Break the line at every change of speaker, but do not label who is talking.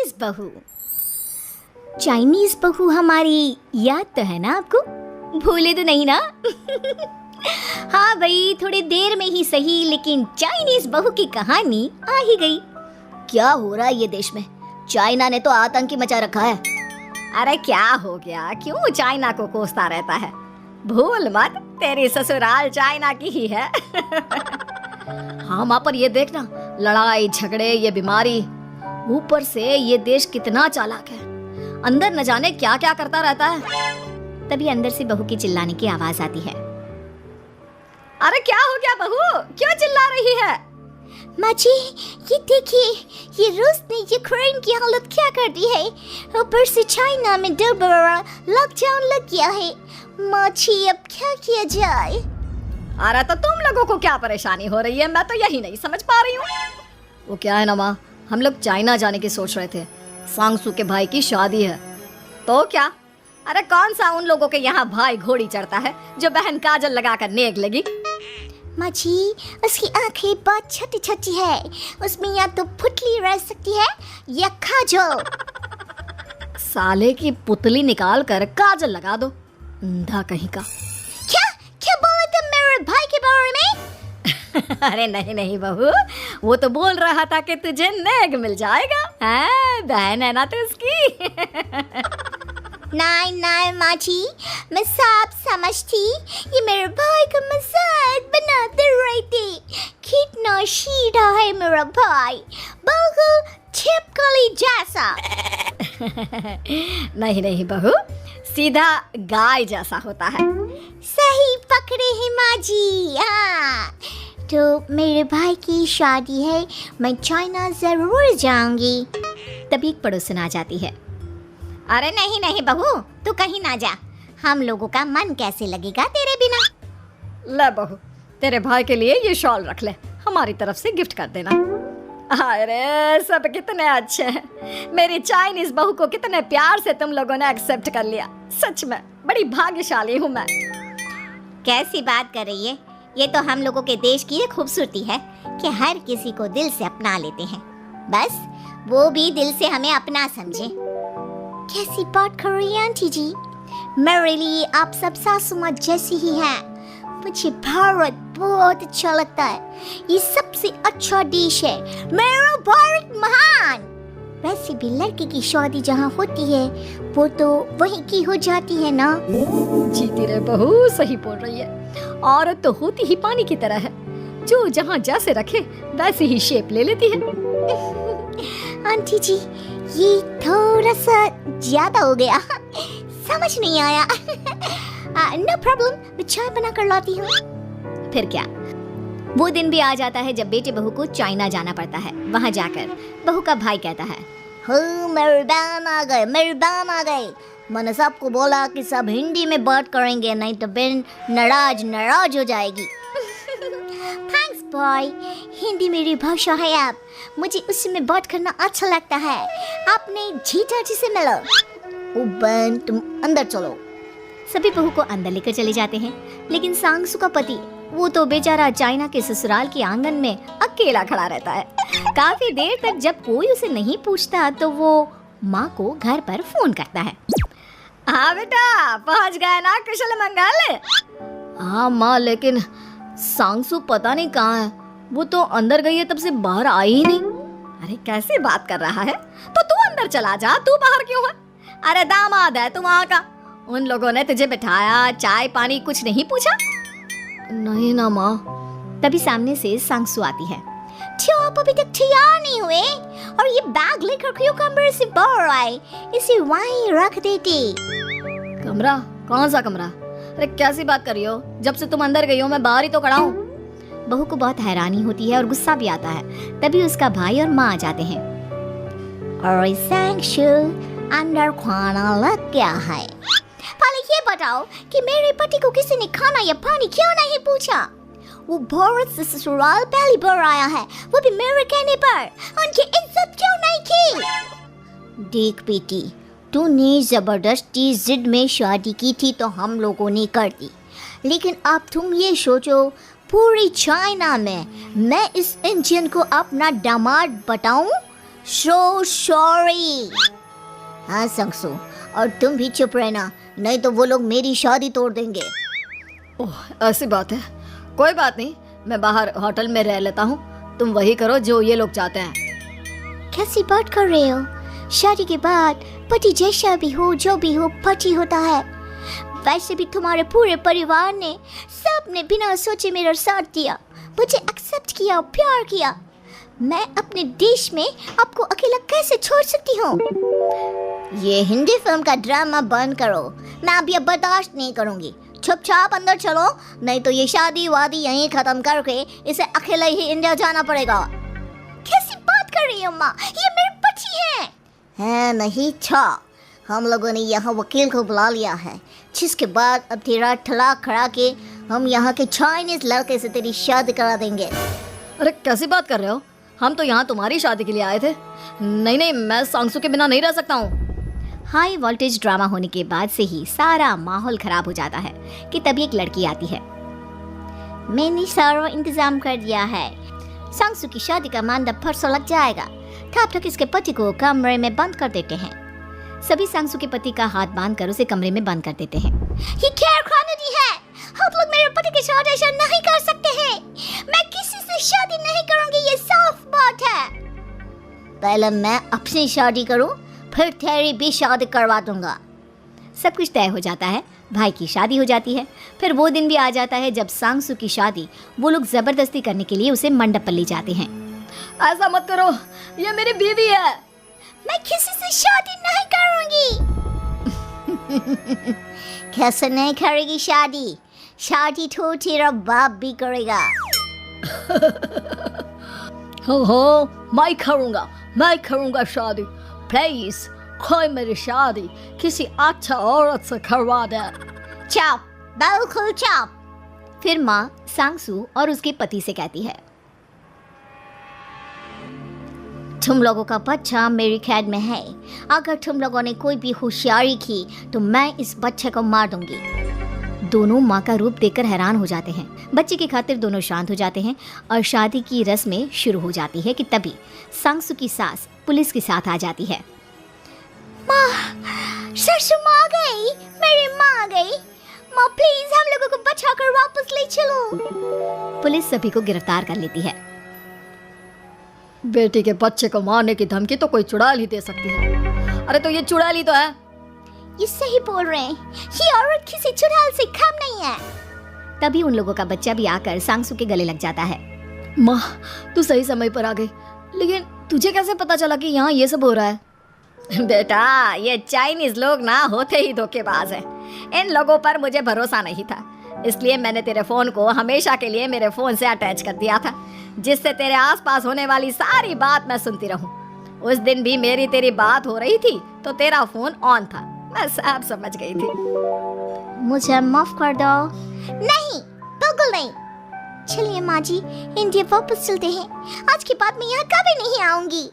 Chinese बहू। Chinese बहू हमारी याद तो है ना आपको? भूले तो नहीं ना? हाँ भाई, थोड़ी देर में ही सही, लेकिन चाइनीज बहू की कहानी आ ही गई। क्या हो रहा है ये देश में? चाइना ने तो आतंकी मचा रखा है। अरे क्या हो गया? क्यों चाइना को कोसता रहता है? भूल मत, तेरी ससुराल चाइना की ही है। हाँ माँ, पर ये देखना, लड़ाई झगड़े, ये बीमारी, ऊपर से ये देश कितना चालाक है, अंदर न जाने क्या क्या करता रहता है। तभी अंदर से बहू की चिल्लाने की आवाज आती है। अरे क्या हो गया बहू, क्यों चिल्ला रही है? माँ जी, ये देखिए, ये रूस ने यूक्रेन की हालत क्या कर दी है। ऊपर से चाइना में दोबारा लॉकडाउन लग गया है। माँ जी, अब क्या किया जाए? अरे तो तुम लोगों को क्या परेशानी हो रही है, मैं तो यही नहीं समझ पा रही हूँ। वो क्या है ना माँ, हम लोग चाइना जाने की सोच रहे थे, सांगसू के भाई की शादी है। तो क्या? अरे कौन सा उन लोगों के यहाँ भाई घोड़ी चढ़ता है जो बहन काजल लगाकर नेक लगी? माँ जी, उसकी आंखें बहुत छोटी छोटी है, उसमें या तो पुतली रह सकती है या काजल। साले की पुतली निकाल कर काजल लगा दो, अंधा कहीं का। क्या क्या बोले तुम मेरे भाई के बारे में? अरे नहीं नहीं बहू, वो तो बोल रहा था कि तुझे नेक मिल जाएगा। बहन है ना तो उसकी। नहीं नहीं माँ जी, मैं सब समझती, ये मेरे भाई का मजाक बनाते रहते। कितना सीधा है मेरा भाई, बिल्कुल छिपकली जैसा। नहीं नहीं बहू, सीधा गाय जैसा होता है। सही पकड़े हैं माँ जी। हाँ, तो मेरे भाई की शादी है, मैं चाइना जरूर जाऊंगी। तभी एक पड़ोसन आ जाती है। अरे नहीं नहीं बहू, तू कहीं ना जा, हम लोगों का मन कैसे लगेगा तेरे बिना। ले बहू, तेरे भाई के लिए ये शॉल रख ले, हमारी तरफ से गिफ्ट कर देना। अरे सब कितने अच्छे हैं, मेरी चाइनीज बहू को कितने प्यार से तुम लोगों ने एक्सेप्ट कर लिया। सच में बड़ी भाग्यशाली हूँ मैं। कैसी बात कर रही है? ये तो हम लोगों के देश की खूबसूरती है कि हर किसी को दिल से अपना लेते हैं, बस वो भी दिल से हमें अपना समझे। कैसी बात कर रही हैं आंटी जी? मेरे लिए आप सब सासू माँ जैसी ही हैं। मुझे भारत बहुत अच्छा लगता है, ये सबसे अच्छा देश है, मेरा भारत महान। वैसे भी लड़के की शादी जहाँ होती है वो तो वहीं की हो जाती है ना। जीती रे बहू, सही बोल रही है। औरत तो होती ही पानी की तरह है, जो जहाँ जैसे रखे वैसे ही शेप ले लेती है। आंटी जी, ये थोड़ा सा ज्यादा हो गया, समझ नहीं आया। नो प्रॉब्लम, मैं चाय बना कर लाती हूँ। फिर क्या, वो दिन भी आ जाता है जब बेटे बहू को चाइना जाना पड़ता है। वहाँ जाकर बहू का भाई कहता है, मेरे बहन आ गए, मेरी बहन आ गए। मैंने सबको बोला कि सब हिंदी में बात करेंगे, नहीं तो बहन नाराज हो जाएगी। थैंक्स बॉय, हिंदी मेरी भाषा है, आप मुझे उसी में बात करना अच्छा लगता है। आपने जीजा जी से मिलो। ओ बहन, तुम अंदर चलो। सभी बहू को अंदर लेकर चले जाते हैं, लेकिन सांगसू का पति, वो तो बेचारा चाइना के ससुराल के आंगन में अकेला खड़ा रहता है। काफी देर तक जब कोई उसे नहीं पूछता तो वो माँ को घर पर फोन करता है। हाँ बेटा, पहुँच गए ना कुशल मंगल? हाँ माँ, लेकिन सांगसू पता नहीं कहाँ है, वो तो अंदर गई है, तब से बाहर आई ही नहीं। अरे कैसे बात कर रहा है? तो तू अंदर चला जा, तू बाहर क्यों है? अरे दामाद है तू वहाँ का, उन लोगों ने तुझे बिठाया, चाय पानी कुछ नहीं पूछा? नहीं ना माँ। तभी सामने से सांगसू आती है। आप अभी तक तैयार नहीं हुए और ये बैग लेकर क्यों कमरे से बाहर आए? इसे वहीं रख देते। कमरा? कौन सा कमरा? अरे कैसी बात कर रही हो, जब से तुम अंदर गई हो मैं बाहर ही तो खड़ा हूँ। बहू को बहुत हैरानी होती है और गुस्सा भी आता है। तभी उसका भाई और माँ आ जाते हैं। अरे सांगसू, अंदर खाना लग गया है। पहले ये बताओ कि मेरे पति को किसी ने खाना या पानी क्यों नहीं पूछा? वो भारत से ससुराल पहली बार आया है, वो भी मेरे कहने पर। उनकी इज्जत क्यों नहीं की? देख बेटी, तूने जबरदस्ती जिद में शादी की थी तो हम लोगों ने कर दी, लेकिन अब तुम ये सोचो, पूरी चाइना में मैं इस इंडियन को अपना दामाद बताऊं सो सॉरी। हाँ संगसू, और तुम भी चुप रहना, नहीं तो वो लोग मेरी शादी तोड़ देंगे।
ओह, ऐसी बात है। कोई बात नहीं, मैं बाहर होटल में रह लेता हूँ, तुम वही करो जो ये लोग चाहते हैं।
कैसी बात कर रहे हो? शादी के बाद पति जैसा भी हो, जो भी हो, पति होता है। वैसे भी तुम्हारे पूरे परिवार ने, सबने बिना सोचे मेरा साथ दिया, मुझे एक्सेप्ट किया, प्यार किया। मैं अपने देश में आपको अकेला कैसे छोड़ सकती हूँ? ये हिंदी फिल्म का ड्रामा बंद करो, मैं अभी अब बर्दाश्त नहीं करूँगी। चुपचाप अंदर चलो, नहीं तो ये शादी वादी यहीं खत्म करके इसे अकेले ही इंडिया जाना पड़ेगा। कैसी बात कर रही हो माँ? ये मेरे पति हैं। है नहीं छा, हम लोगों ने यहाँ वकील को बुला लिया है, जिसके बाद अब तेरा तलाक करा के हम यहाँ के चाइनीज लड़के से तेरी शादी करा देंगे।
अरे कैसी बात कर रहे हो? हम तो यहाँ तुम्हारी शादी के लिए आए थे। नहीं नहीं, मैं सांगसू के बिना नहीं रह सकता हूँ।
हाई वोल्टेज ड्रामा होने के बाद से ही सारा माहौल खराब हो जाता है कि तभी एक लड़की आती है। मैंने सारा इंतजाम कर दिया है, सांगसू की शादी का मंडप परसों लग जाएगा। तब तक इसके पति को कमरे में बंद कर देते हैं। सभी सांगसू के पति का हाथ बांधकर उसे कमरे में बंद कर देते हैं। ये क्या कानूनी है? आप लोग मेरे पति के साथ ऐसा नहीं कर सकते हैं। मैं किसी से शादी नहीं करूंगी, ये साफ बात है। पहले मैं अपनी शादी करूं, फिर तेरी भी शादी करवा दूंगा। सब कुछ तय हो जाता है, भाई की शादी हो जाती है। फिर वो दिन भी आ जाता है जब सांगसू की शादी वो लोग जबरदस्ती करने के लिए उसे मंडप पर ले जाते हैं।
ऐसा मत करो, ये मेरी बीवी है।
मैं किसी से शादी नहीं करूंगी। कैसे नहीं करेगी शादी? शादी तो तेरा बाप भी करेगा।
हो, मैं करूंगा शादी। प्लीज कोई मेरी शादी किसी अच्छा औरत से करवा दे।
चुप, बिल्कुल चुप। फिर माँ सांगसू और उसके पति से कहती है, तुम लोगों का बच्चा मेरी कैद में है। अगर तुम लोगों ने कोई भी होशियारी की तो मैं इस बच्चे को मार दूंगी। दोनों माँ का रूप देखकर हैरान हो जाते हैं। बच्चे की खातिर दोनों शांत हो जाते हैं और शादी की रस्में शुरू हो जाती है कि तभी सांगसू की सास पुलिस के साथ आ जाती है। माँ, ससुर माँ आ गई, मेरी माँ आ गई। माँ प्लीज हम लोगों को बचाकर वापस ले चलो। पुलिस सभी को गिरफ्तार कर लेती है।
बेटी के बच्चे को मारने की धमकी तो कोई चुड़ैल ही दे सकती है। अरे तो ये चुड़ैल ही तो है।
ये सही बोल रहे हैं, ये औरत किसी चुड़ैल से कम नहीं है। तभी उन लोगों का बच्चा भी आकर सांगसू के गले लग जाता है।
माँ, तू सही समय पर आ गई, लेकिन तुझे कैसे पता चला कि यहाँ ये सब हो रहा है?
बेटा, ये चाइनीज लोग ना होते ही धोखेबाज हैं। इन लोगों पर मुझे भरोसा नहीं था, इसलिए मैंने तेरे फोन को हमेशा के लिए मेरे फोन से अटैच कर दिया था, जिससे तेरे आसपास होने वाली सारी बात मैं सुनती रहूं। उस दिन भी मेरी तेरी बात हो रही थी तो तेरा फोन ऑन था, मैं सब समझ गई थी। मुझे माफ कर दो। नहीं, बिल्कुल नहीं। चलिए माँ जी, इंडिया वापस चलते हैं। आज के बाद मैं यहाँ कभी नहीं आऊंगी।